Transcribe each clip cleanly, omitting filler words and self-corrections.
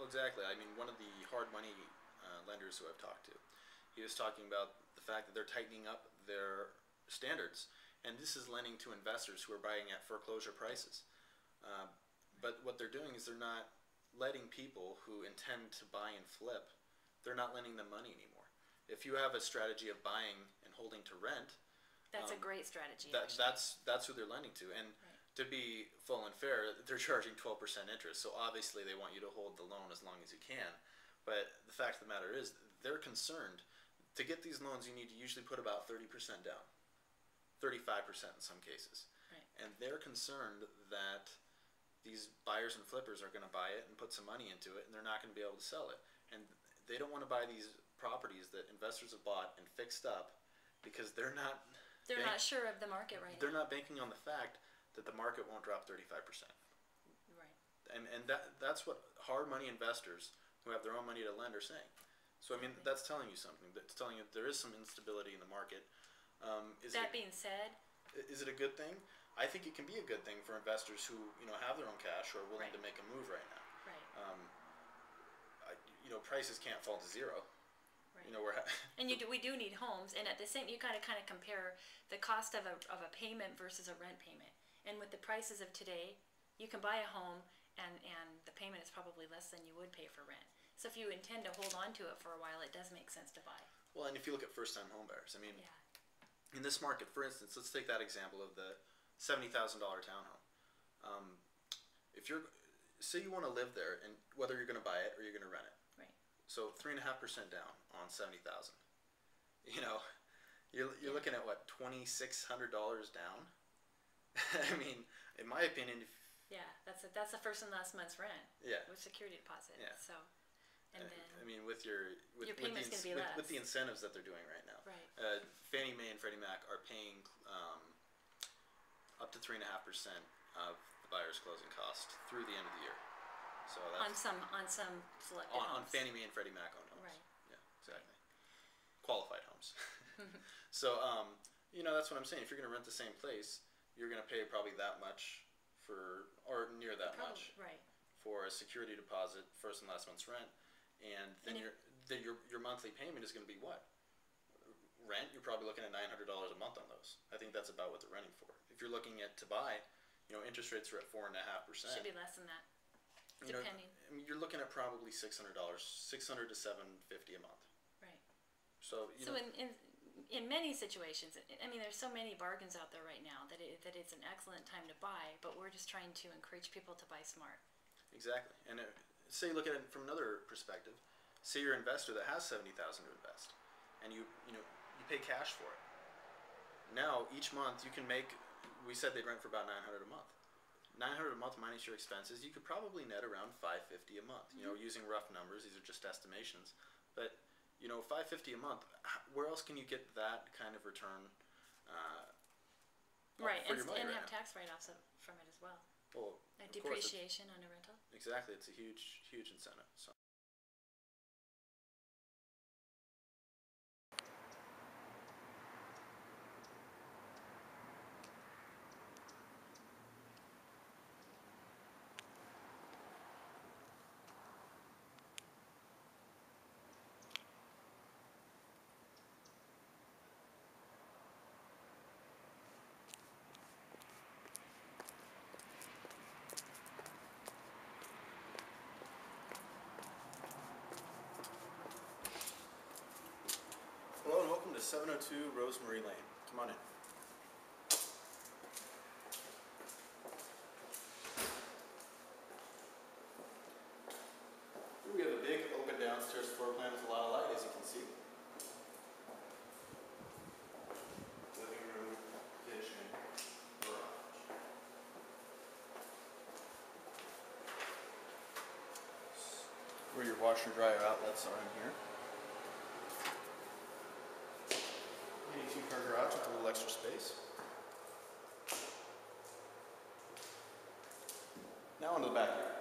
Well, exactly. I mean, one of the hard money lenders who I've talked to, he was talking about the fact that they're tightening up their standards, and this is lending to investors who are buying at foreclosure prices. Uh, but what they're doing is they're not letting people who intend to buy and flip, they're not lending them money anymore. If you have a strategy of buying and holding to rent, that's a great strategy. That's who they're lending to, and to be full and fair, they're charging 12% interest. So obviously they want you to hold the loan as long as you can. But the fact of the matter is, they're concerned. To get these loans, you need to usually put about 30% down, 35% in some cases, and they're concerned that these buyers and flippers are going to buy it and put some money into it, and they're not going to be able to sell it. And they don't want to buy these properties that investors have bought and fixed up because they're not sure of the market right now. They're not banking on the fact that the market won't drop 35%. Right. And that's what hard money investors who have their own money to lend are saying. So I mean, that's telling you something. That's telling you that there is some instability in the market. Being said, is it a good thing? I think it can be a good thing for investors who have their own cash or are willing to make a move right now. Right. Prices can't fall to zero. Right. And we do need homes, and at the same, you got to kind of compare the cost of a payment versus a rent payment. And with the prices of today, you can buy a home, and the payment is probably less than you would pay for rent. So if you intend to hold on to it for a while, it does make sense to buy. Well, and if you look at first-time home buyers, I mean, in this market, for instance, let's take that example of the $70,000 townhome. If say you want to live there, and whether you're going to buy it or you're going to rent it, right? So 3.5% down on 70,000. You're looking at what, $2,600 down. I mean, in my opinion, that's the first and last month's rent. Yeah. With security deposit. Yeah. So, and then I mean, with your payment's going to be less. With the incentives that they're doing right now. Right. Fannie Mae and Freddie Mac are paying up to 3.5% of the buyer's closing cost through the end of the year. So that's on some selected on homes. Fannie Mae and Freddie Mac owned homes. Right. Yeah, exactly. Qualified homes. So that's what I'm saying. If you're going to rent the same place, you're going to pay probably that much or near that much for a security deposit, first and last month's rent, and then your monthly payment is going to be what? Rent, you're probably looking at $900 a month on those. I think that's about what they're renting for. If you're looking at to buy, interest rates are at 4.5%. Should be less than that, depending. I mean, you're looking at probably $600, $600 to $750 a month. Right. So in many situations, I mean, there's so many bargains out there right now that it's an excellent time to buy, but we're just trying to encourage people to buy smart. Exactly. And say look at it from another perspective. Say you're an investor that has $70,000 to invest, and you pay cash for it. Now each month you can make. We said they'd rent for about $900 a month. $900 a month minus your expenses, you could probably net around $550 a month. Using rough numbers, these are just estimations, but $550 a month. Where else can you get that kind of return? Right, for your money and right have now? tax write-offs from it as well. Well, depreciation on a rental. Exactly, it's a huge incentive. So. Hello and welcome to 702 Rosemary Lane. Come on in. Here we have a big open downstairs floor plan with a lot of light, as you can see. Living room, kitchen, garage. Where your washer dryer outlets are in here. Two-car garage with a little extra space. Now into the backyard.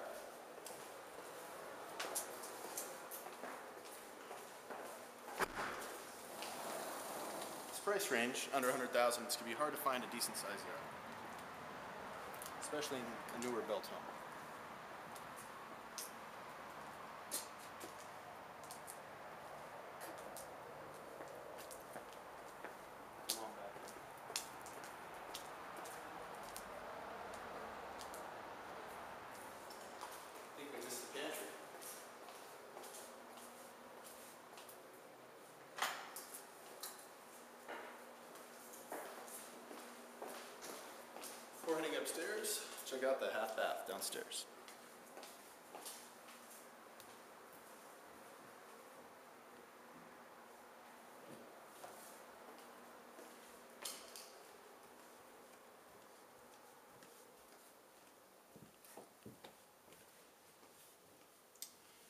This price range, under $100,000, it's going to be hard to find a decent sized yard, especially in a newer built home. upstairs, check out the half bath downstairs.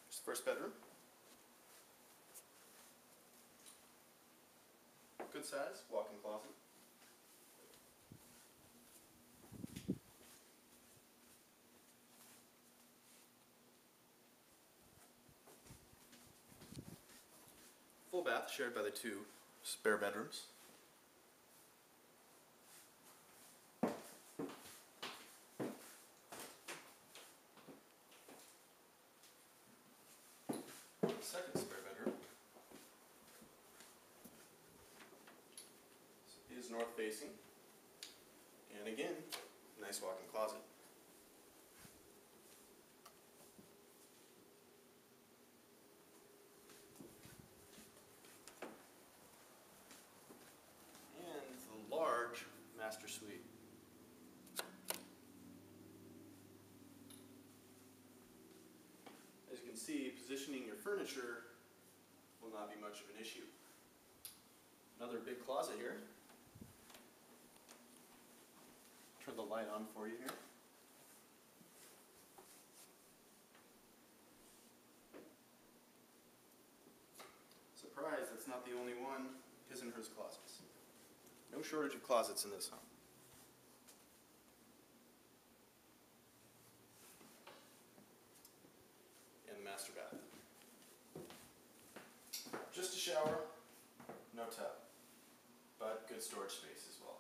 Here's the first bedroom. Good size, walk-in closet. Full bath shared by the two spare bedrooms. Second spare bedroom is north facing, and again, nice walk-in closet. And the large master suite. As you can see, positioning your furniture will not be much of an issue. Another big closet here. Turn the light on for you here. Surprise, that's not the only one. His and hers closets. No shortage of closets in this home. And the master bath. Just a shower, no tub, but good storage space as well.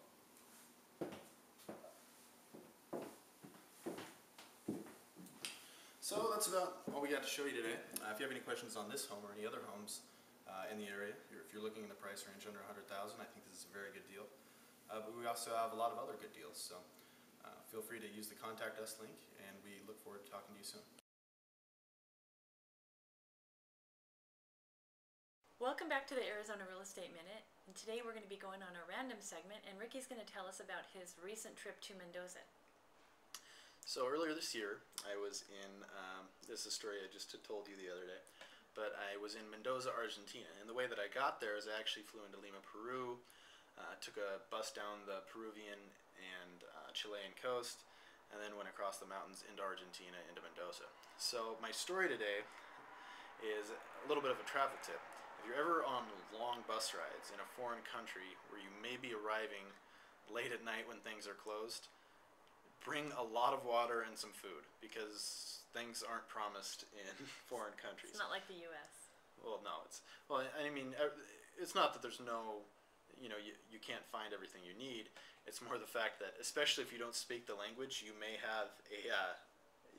So that's about all we got to show you today. If you have any questions on this home or any other homes in the area, if you're looking in the price range under $100,000, I think this is a very good deal. But we also have a lot of other good deals, so feel free to use the Contact Us link, and we look forward to talking to you soon. Welcome back to the Arizona Real Estate Minute, and today we're going to be going on a random segment, and Ricky's going to tell us about his recent trip to Mendoza. So earlier this year, I was in, this is a story I just told you the other day, but I was in Mendoza, Argentina, and the way that I got there is I actually flew into Lima, Peru, took a bus down the Peruvian and Chilean coast, and then went across the mountains into Argentina, into Mendoza. So my story today is a little bit of a travel tip. If you're ever on long bus rides in a foreign country where you may be arriving late at night when things are closed, bring a lot of water and some food, because things aren't promised in foreign countries. It's not like the U.S. Well, no, I mean, it's not that there's no, you can't find everything you need. It's more the fact that, especially if you don't speak the language, you may have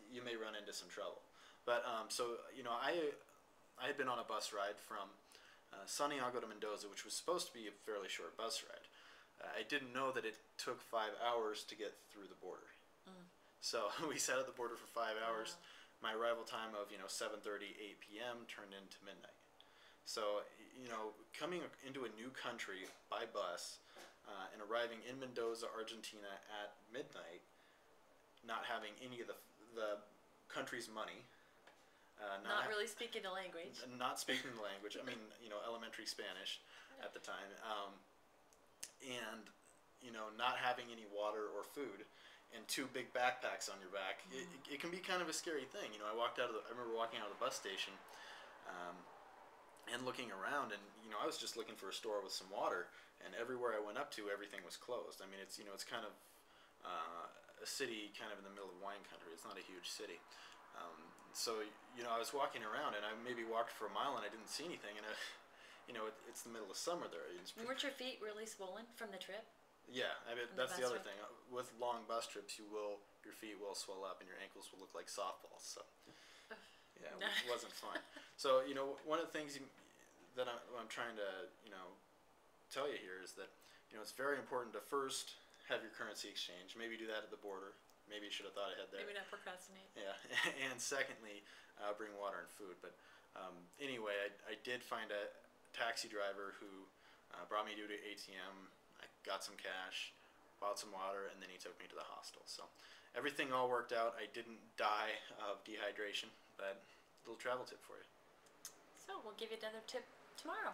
you may run into some trouble. But, so, I had been on a bus ride from Santiago to Mendoza, which was supposed to be a fairly short bus ride. I didn't know that it took 5 hours to get through the border. So we sat at the border for 5 hours. Wow. My arrival time of 7:30, 8 p.m. turned into midnight. So coming into a new country by bus and arriving in Mendoza, Argentina at midnight, not having any of the country's money. Not really speaking the language. Not speaking the language. I mean, elementary Spanish at the time. And, not having any water or food and 2 big backpacks on your back, it can be kind of a scary thing. I remember walking out of the bus station and looking around, and, I was just looking for a store with some water, and everywhere I went up to, everything was closed. I mean, it's kind of a city kind of in the middle of wine country. It's not a huge city. So, I was walking around, and I maybe walked for a mile, and I didn't see anything, and it's the middle of summer there. Weren't your feet really swollen from the trip? Yeah, I mean, that's the other thing. With long bus trips, your feet will swell up, and your ankles will look like softballs, so, yeah, it wasn't fun. So, one of the things that I'm trying to, tell you here is that, it's very important to first have your currency exchange. Maybe do that at the border. Maybe you should have thought ahead there. Maybe not procrastinate. Yeah, and secondly, bring water and food. But anyway, I did find a taxi driver who brought me to the ATM. I got some cash, bought some water, and then he took me to the hostel. So everything all worked out. I didn't die of dehydration, but a little travel tip for you. So we'll give you another tip tomorrow.